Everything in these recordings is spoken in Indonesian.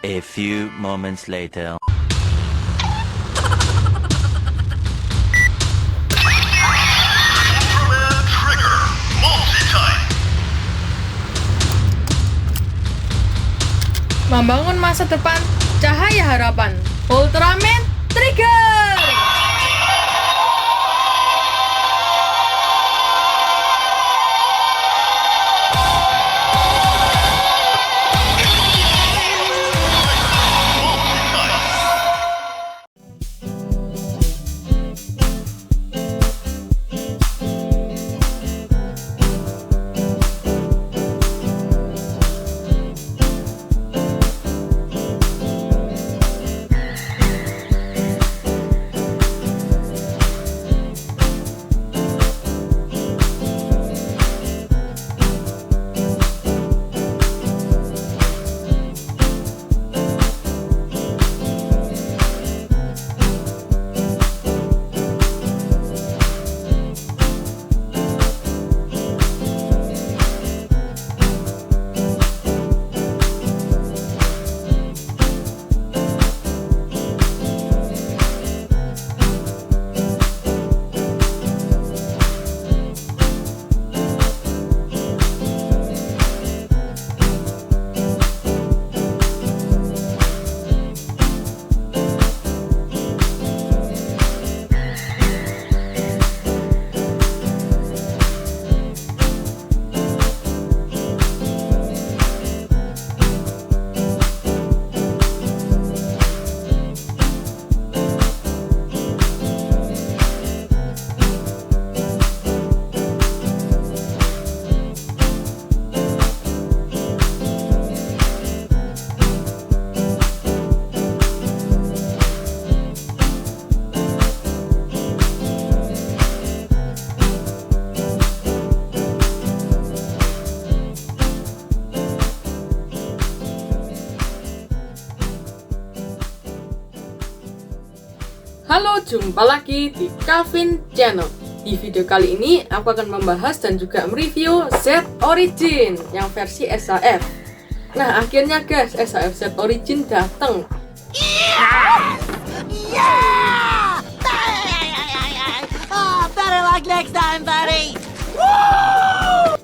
A few moments later. Membangun masa depan, cahaya harapan. Ultraman Trigger! Halo, jumpa lagi di Calvin Channel. Di video kali ini aku akan membahas dan juga mereview Z Origin yang versi SAF. Nah, akhirnya guys, SAF Z Origin datang. Better luck next time, buddy.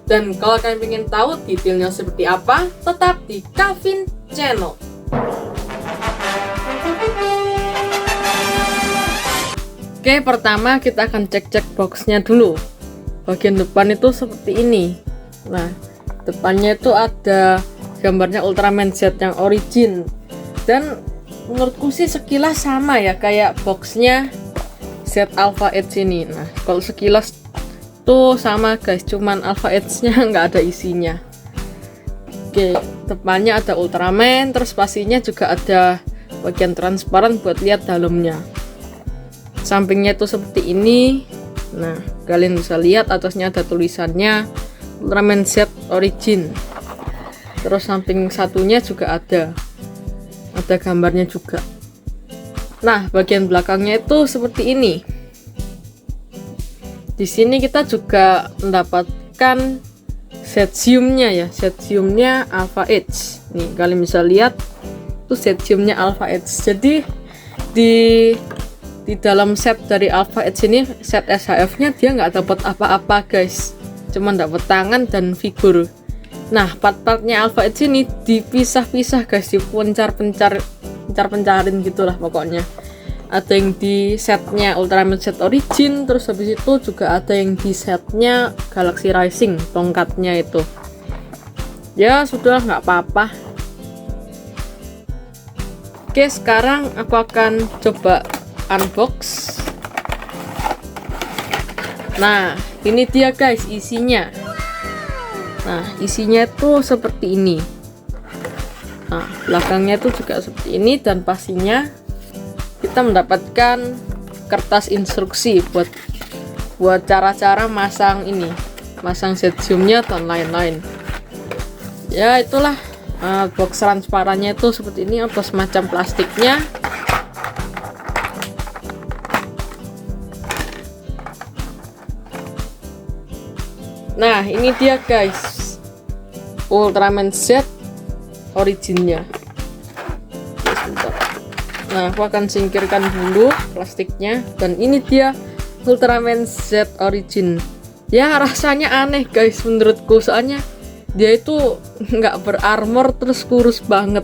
Dan kalau kalian ingin tahu detailnya seperti apa, tetap di Calvin Channel. Oke, pertama kita akan cek boxnya dulu. Bagian depan itu seperti ini. Nah, depannya itu ada gambarnya Ultraman Z yang origin. Dan menurutku sih sekilas sama ya, kayak boxnya Z Alpha Edge ini. Nah, kalau sekilas tuh sama guys, cuman Alpha Edge-nya nggak ada isinya. Oke, depannya ada Ultraman, terus pastinya juga ada bagian transparan buat lihat dalamnya. Sampingnya itu seperti ini. Nah, kalian bisa lihat atasnya ada tulisannya Ultraman Z Origin. Terus samping satunya juga ada gambarnya juga. Nah, bagian belakangnya itu seperti ini. Di sini kita juga mendapatkan set zoom-nya ya, set zoom-nya Alpha Edge. Nih, kalian bisa lihat itu set zoom-nya Alpha Edge. Jadi di dalam set dari Alpha Edge ini, set SHF-nya dia nggak dapat apa-apa guys, cuman dapat tangan dan figur. Nah, part-partnya Alpha Edge ini dipisah-pisah guys, pencarin gitulah pokoknya. Ada yang di setnya Ultraman Z Origin, terus habis itu juga ada yang di setnya Galaxy Rising, tongkatnya itu. Ya sudah, nggak apa-apa. Oke, sekarang aku akan coba unbox. Nah, ini dia guys isinya. Nah, isinya itu seperti ini. Nah, belakangnya itu juga seperti ini, dan pastinya kita mendapatkan kertas instruksi buat cara-cara masang ini, masang set zoom-nya dan lain-lain. Ya, itulah box transparannya itu seperti ini atau semacam plastiknya. Nah, ini dia guys, Ultraman Z Originnya. Nah, aku akan singkirkan dulu plastiknya. Dan ini dia Ultraman Z Origin. Ya, rasanya aneh guys menurutku, soalnya dia itu nggak berarmor terus kurus banget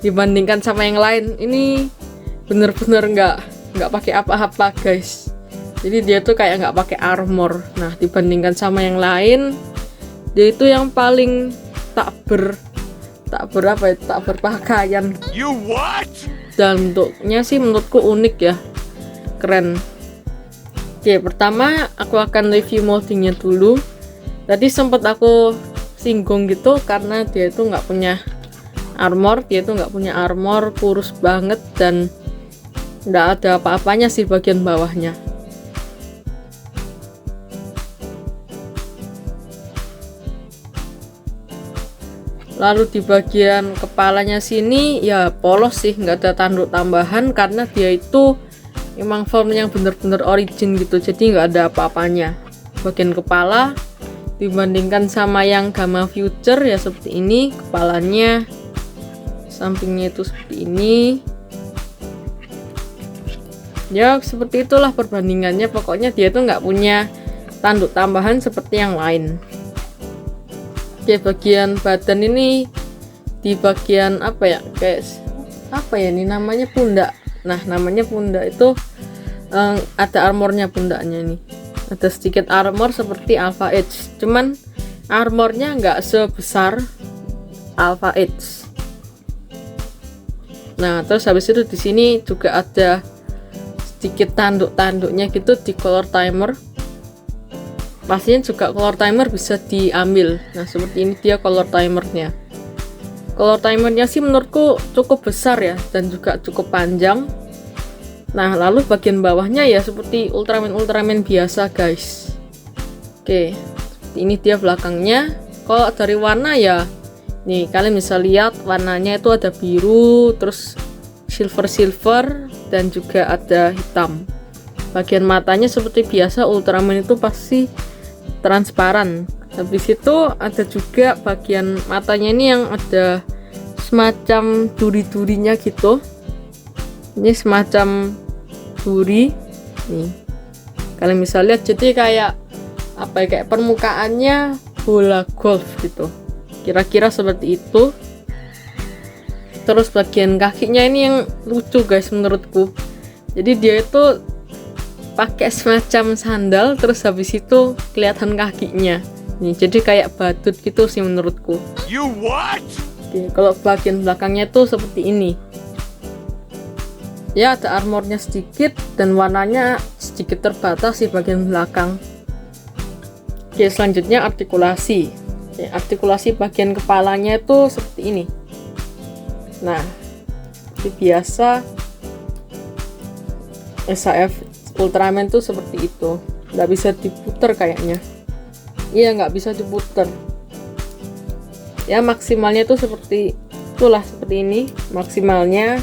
dibandingkan sama yang lain. Ini bener-bener nggak pakai apa-apa guys. Jadi dia tuh kayak nggak pakai armor. Nah, dibandingkan sama yang lain, dia itu yang paling tak berpakaian. You what? Dan bentuknya sih menurutku unik ya, keren. Oke, pertama aku akan review moldingnya dulu. Tadi sempat aku singgung gitu karena dia itu nggak punya armor, kurus banget dan nggak ada apa-apanya sih bagian bawahnya. Lalu di bagian kepalanya sini ya polos sih, nggak ada tanduk tambahan karena dia itu emang form yang bener-bener origin gitu, jadi nggak ada apa-apanya. Bagian kepala dibandingkan sama yang Gamma Future ya seperti ini, kepalanya sampingnya itu seperti ini. Ya seperti itulah perbandingannya, pokoknya dia tuh nggak punya tanduk tambahan seperti yang lain. Oke, bagian badan ini di bagian apa ya, kayak apa ya ini namanya, pundak. Nah, namanya pundak itu ada armornya pundaknya nih. Ada sedikit armor seperti Alpha Edge, cuman armornya nggak sebesar Alpha Edge. Nah, terus habis itu di sini juga ada sedikit tanduk-tanduknya gitu di color timer. Pastinya juga color timer bisa diambil. Nah, seperti ini dia color timernya. Color timernya sih menurutku cukup besar ya, dan juga cukup panjang. Nah, lalu bagian bawahnya ya seperti Ultraman biasa guys. Oke, seperti ini dia belakangnya. Kalau dari warna ya, nih kalian bisa lihat warnanya itu ada biru, terus silver, dan juga ada hitam. Bagian matanya seperti biasa Ultraman itu pasti transparan. Habis itu ada juga bagian matanya ini yang ada semacam duri-durinya gitu. Ini semacam duri nih, kalian bisa lihat, jadi kayak apa ya, kayak permukaannya bola golf gitu, kira-kira seperti itu. Terus bagian kakinya ini yang lucu guys menurutku, jadi dia itu pakai semacam sandal, terus habis itu kelihatan kakinya nih, jadi kayak badut gitu sih menurutku. You what? Oke, kalau bagian belakangnya tuh seperti ini. Ya, ada armornya sedikit dan warnanya sedikit terbatas di bagian belakang. Oke, selanjutnya artikulasi. Oke, artikulasi bagian kepalanya itu seperti ini. Nah, seperti biasa SAF Ultraman tuh seperti itu, nggak bisa diputer kayaknya. Iya, nggak bisa diputer. Ya, maksimalnya tuh seperti itulah, seperti ini maksimalnya.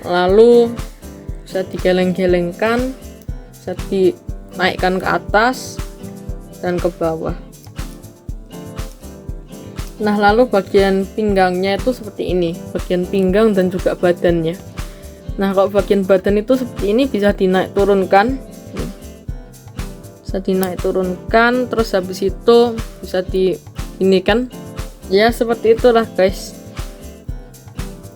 Lalu bisa digeleng-gelengkan, bisa dinaikkan ke atas dan ke bawah. Nah, lalu bagian pinggangnya itu seperti ini, bagian pinggang dan juga badannya. Nah, kalau bagian badan itu seperti ini, bisa dinaik turunkan, terus habis itu bisa ini kan ya seperti itulah guys,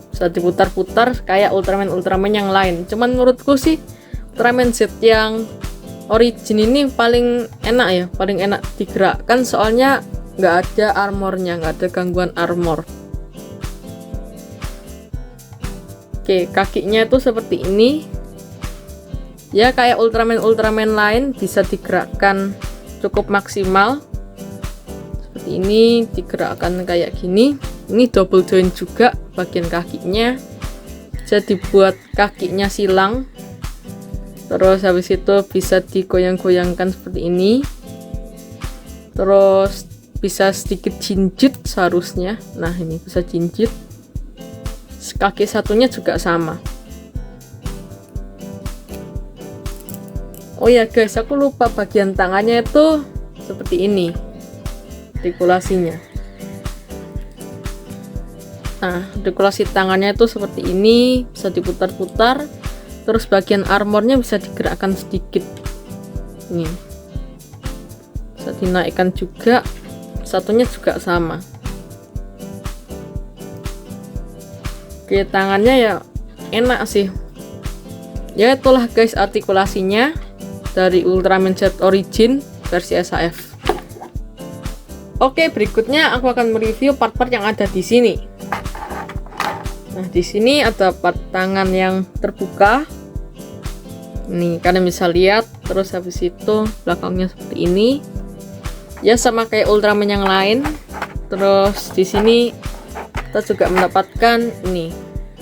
bisa diputar-putar kayak Ultraman yang lain. Cuman menurutku sih Ultraman Z yang origin ini paling enak ya, paling enak digerakkan, soalnya nggak ada armornya, nggak ada gangguan armor. Oke, kakinya itu seperti ini ya, kayak Ultraman lain, bisa digerakkan cukup maksimal seperti ini, digerakkan kayak gini. Ini double joint juga bagian kakinya, bisa dibuat kakinya silang. Terus habis itu bisa digoyang-goyangkan seperti ini. Terus bisa sedikit jinjit seharusnya. Nah, ini bisa jinjit. Kaki satunya juga sama. Oh ya guys, aku lupa, bagian tangannya itu seperti ini artikulasinya. Nah, artikulasi tangannya itu seperti ini, bisa diputar-putar. Terus bagian armornya bisa digerakkan sedikit. Ini. Bisa dinaikkan juga. Satunya juga sama. Oke, tangannya ya enak sih. Ya itulah guys artikulasinya dari Ultraman Z Origin versi SAF. Oke, berikutnya aku akan mereview part-part yang ada di sini. Nah, di sini ada part tangan yang terbuka. Nih, kalian bisa lihat. Terus habis itu belakangnya seperti ini. Ya sama kayak Ultraman yang lain. Terus di sini kita juga mendapatkan ini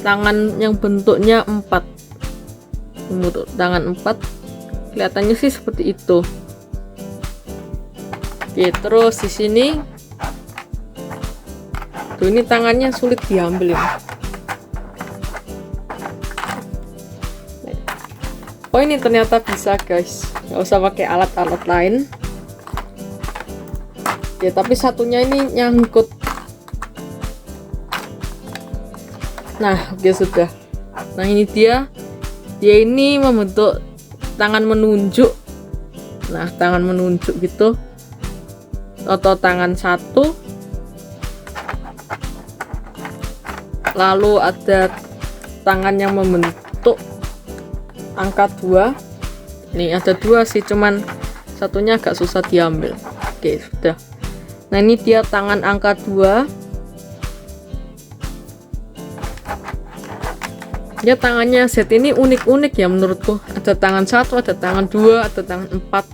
tangan yang bentuknya 4. Bentuk tangan 4. Kelihatannya sih seperti itu. Oke, terus di sini tuh ini tangannya sulit diambil ini. Oh, ini ternyata bisa guys, nggak usah pakai alat-alat lain. Ya, tapi satunya ini nyangkut. Nah, oke sudah. Nah, ini dia ini membentuk tangan menunjuk. Nah, tangan menunjuk gitu, atau tangan satu. Lalu ada tangan yang membentuk angka 2. Nih ada 2 sih, cuman satunya agak susah diambil. Oke, sudah. Nah, ini dia tangan angka 2. Ya, tangannya set ini unik-unik ya menurutku. Ada tangan 1, ada tangan 2, ada tangan 4.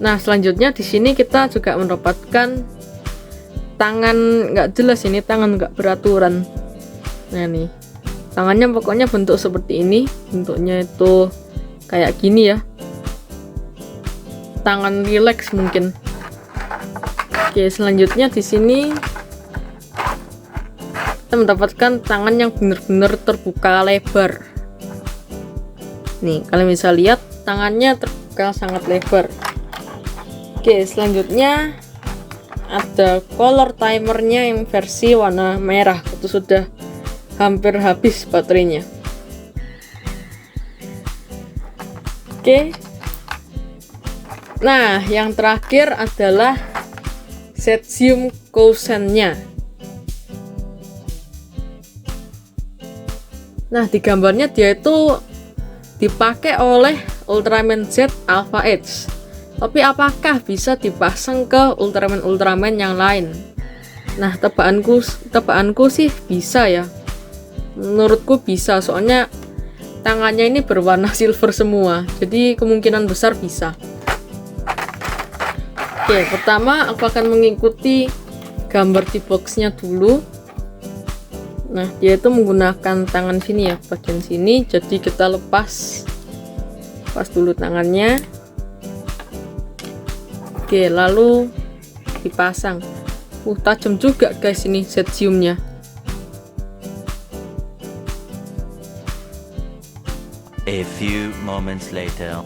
Nah, selanjutnya di sini kita juga mendapatkan tangan nggak jelas, ini tangan nggak beraturan. Nah, nih tangannya pokoknya bentuk seperti ini, bentuknya itu kayak gini ya, tangan relax mungkin. Oke, selanjutnya di sini kita mendapatkan tangan yang benar-benar terbuka lebar. Nih, kalian bisa lihat tangannya terbuka sangat lebar. Oke, selanjutnya ada color timernya yang versi warna merah. Itu sudah hampir habis baterainya. Oke. Nah, yang terakhir adalah Setzium Kousennya. Nah, di gambarnya dia itu dipakai oleh Ultraman Z Alpha Edge. Tapi apakah bisa dipasang ke Ultraman yang lain? Nah, tebakanku sih bisa ya. Menurutku bisa, soalnya tangannya ini berwarna silver semua, jadi kemungkinan besar bisa. Oke, pertama aku akan mengikuti gambar di boxnya dulu. Nah, dia itu menggunakan tangan sini ya, bagian sini. Jadi kita lepas dulu tangannya. Oke, lalu dipasang. Tajam juga guys ini Setziumnya. A few moments later.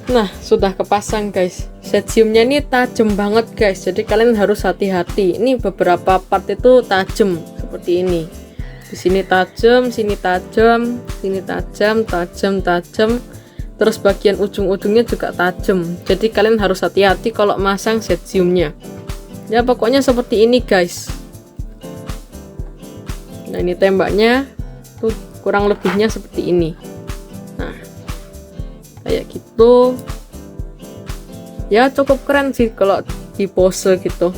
Nah, sudah kepasang guys. Setziumnya ini tajam banget guys, jadi kalian harus hati-hati. Ini beberapa part itu tajam seperti ini. Di sini tajam, sini tajam, sini tajam, tajam. Terus bagian ujung-ujungnya juga tajam. Jadi kalian harus hati-hati kalau masang Setziumnya. Ya, pokoknya seperti ini guys. Nah, ini tembaknya tuh kurang lebihnya seperti ini. Nah, kayak gitu. Ya, cukup keren sih kalau di pose gitu.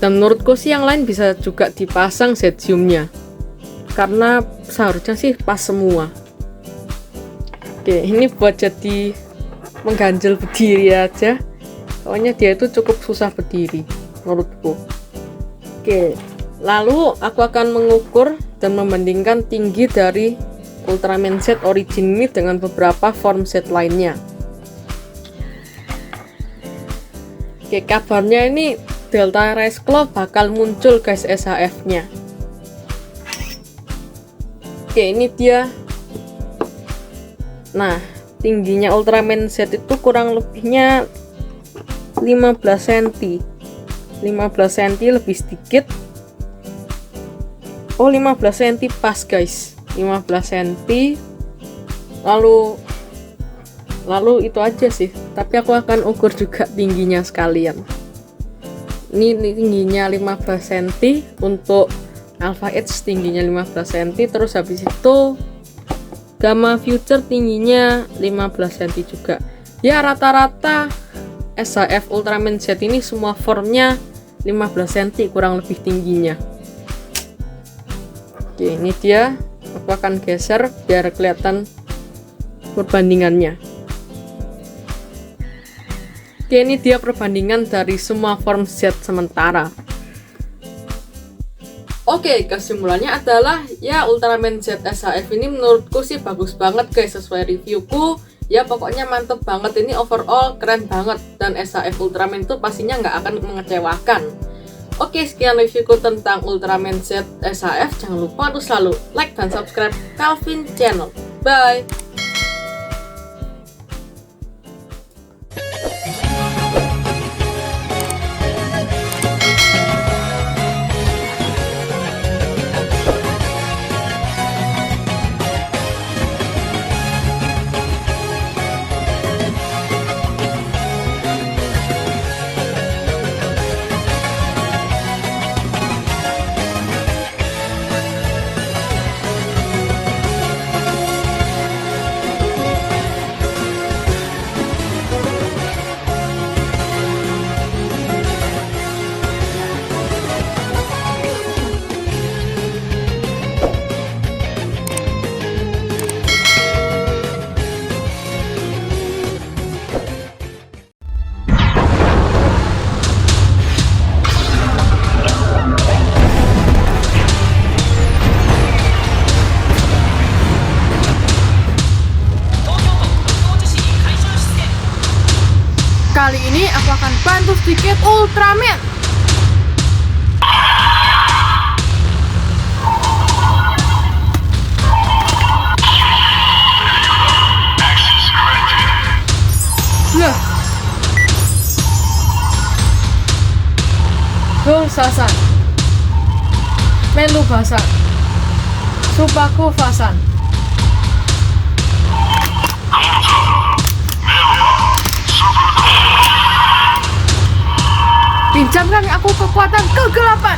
Dan menurutku sih yang lain bisa juga dipasang Setziumnya, karena seharusnya sih pas semua. Oke, ini buat jadi mengganjal berdiri aja. Soalnya dia itu cukup susah berdiri menurutku. Oke, lalu aku akan mengukur dan membandingkan tinggi dari Ultraman Z Origin ini dengan beberapa form set lainnya. Oke, kabarnya ini Delta Rise Claw bakal muncul guys SHF-nya. Oke, ini dia. Nah, tingginya Ultraman Z itu kurang lebihnya 15 cm. 15 cm lebih sedikit. Oh, 15 cm pas guys, 15 cm. Lalu itu aja sih, tapi aku akan ukur juga tingginya sekalian. Ini tingginya 15 cm untuk Alpha Edge, tingginya 15 cm. Terus habis itu Gamma Future tingginya 15 cm juga. Ya rata-rata SHF Ultraman Z ini semua formnya 15 cm kurang lebih tingginya. Oke, ini dia. Aku akan geser biar kelihatan perbandingannya. Oke, ini dia perbandingan dari semua form Z sementara. Oke, kesimpulannya adalah ya Ultraman Z SHF ini menurutku sih bagus banget guys, sesuai reviewku. Ya pokoknya mantep banget, ini overall keren banget, dan SHF Ultraman itu pastinya nggak akan mengecewakan. Oke, sekian reviewku tentang Ultraman Z SHF. Jangan lupa untuk selalu like dan subscribe Calvin Channel. Bye! Kali ini aku akan bantu sedikit Ultraman. Lah. Sasan. Melu Basan. Supaku Fasan. Pinjamkan aku kekuatan kegelapan.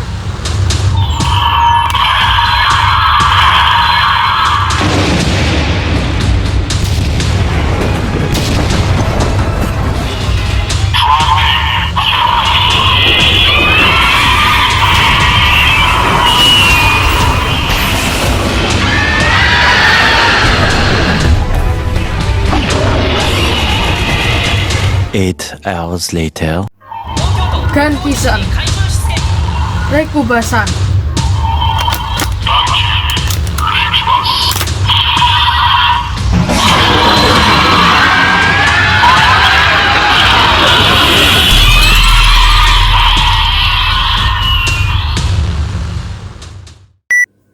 Eight hours later. Gan pisan. Rekubasan.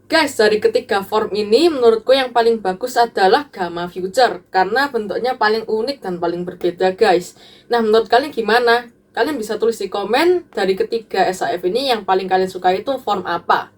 Guys, dari ketiga form ini menurutku yang paling bagus adalah Gamma Future karena bentuknya paling unik dan paling berbeda guys. Nah, menurut kalian gimana? Kalian bisa tulis di komen dari ketiga SHF ini yang paling kalian suka itu form apa?